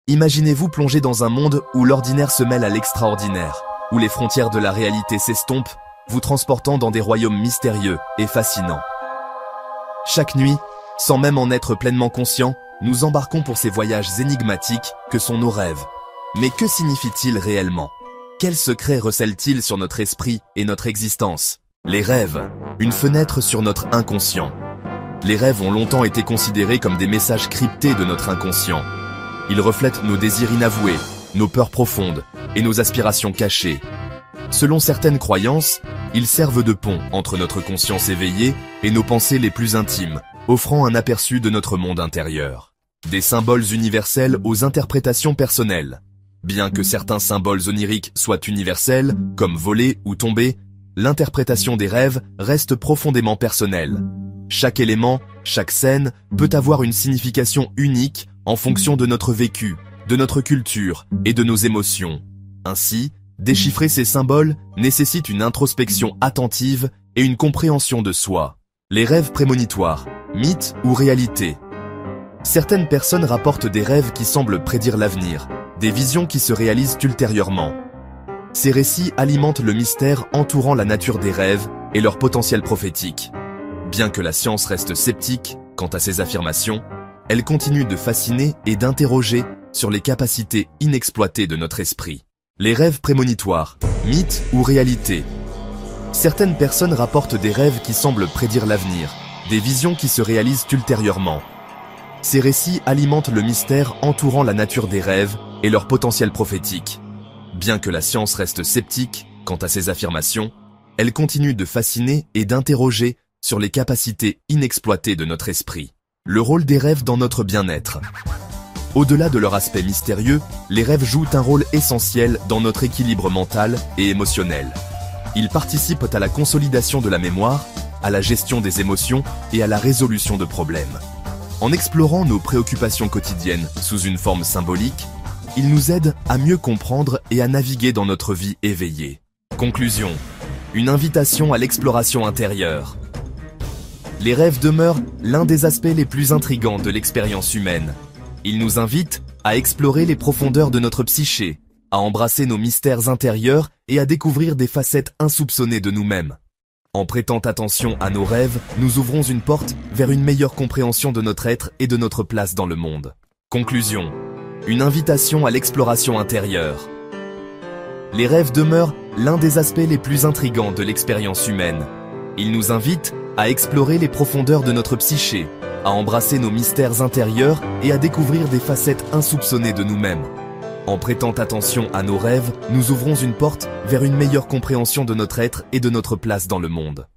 Imaginez-vous plonger dans un monde où l'ordinaire se mêle à l'extraordinaire, où les frontières de la réalité s'estompent, vous transportant dans des royaumes mystérieux et fascinants. Chaque nuit, sans même en être pleinement conscient, nous embarquons pour ces voyages énigmatiques que sont nos rêves. Mais que signifient-ils réellement? Quels secrets recèlent-ils sur notre esprit et notre existence? Les rêves, une fenêtre sur notre inconscient. Les rêves ont longtemps été considérés comme des messages cryptés de notre inconscient. Ils reflètent nos désirs inavoués, nos peurs profondes et nos aspirations cachées. Selon certaines croyances, ils servent de pont entre notre conscience éveillée et nos pensées les plus intimes, offrant un aperçu de notre monde intérieur. Des symboles universels aux interprétations personnelles. Bien que certains symboles oniriques soient universels, comme voler ou tomber, l'interprétation des rêves reste profondément personnelle. Chaque élément, chaque scène peut avoir une signification unique en fonction de notre vécu, de notre culture et de nos émotions. Ainsi, déchiffrer ces symboles nécessite une introspection attentive et une compréhension de soi. Les rêves prémonitoires, mythes ou réalité. Certaines personnes rapportent des rêves qui semblent prédire l'avenir, des visions qui se réalisent ultérieurement. Ces récits alimentent le mystère entourant la nature des rêves et leur potentiel prophétique. Bien que la science reste sceptique quant à ces affirmations, elle continue de fasciner et d'interroger sur les capacités inexploitées de notre esprit. Les rêves prémonitoires, mythes ou réalité. Certaines personnes rapportent des rêves qui semblent prédire l'avenir, des visions qui se réalisent ultérieurement. Ces récits alimentent le mystère entourant la nature des rêves et leur potentiel prophétique. Bien que la science reste sceptique quant à ces affirmations, elle continue de fasciner et d'interroger sur les capacités inexploitées de notre esprit. Le rôle des rêves dans notre bien-être. Au-delà de leur aspect mystérieux, les rêves jouent un rôle essentiel dans notre équilibre mental et émotionnel. Ils participent à la consolidation de la mémoire, à la gestion des émotions et à la résolution de problèmes. En explorant nos préoccupations quotidiennes sous une forme symbolique, ils nous aident à mieux comprendre et à naviguer dans notre vie éveillée. Conclusion. Une invitation à l'exploration intérieure. Les rêves demeurent l'un des aspects les plus intrigants de l'expérience humaine. Ils nous invitent à explorer les profondeurs de notre psyché, à embrasser nos mystères intérieurs et à découvrir des facettes insoupçonnées de nous-mêmes. En prêtant attention à nos rêves, nous ouvrons une porte vers une meilleure compréhension de notre être et de notre place dans le monde. Conclusion. Une invitation à l'exploration intérieure. Les rêves demeurent l'un des aspects les plus intrigants de l'expérience humaine. Ils nous invitent à explorer les profondeurs de notre psyché, à embrasser nos mystères intérieurs et à découvrir des facettes insoupçonnées de nous-mêmes. En prêtant attention à nos rêves, nous ouvrons une porte vers une meilleure compréhension de notre être et de notre place dans le monde.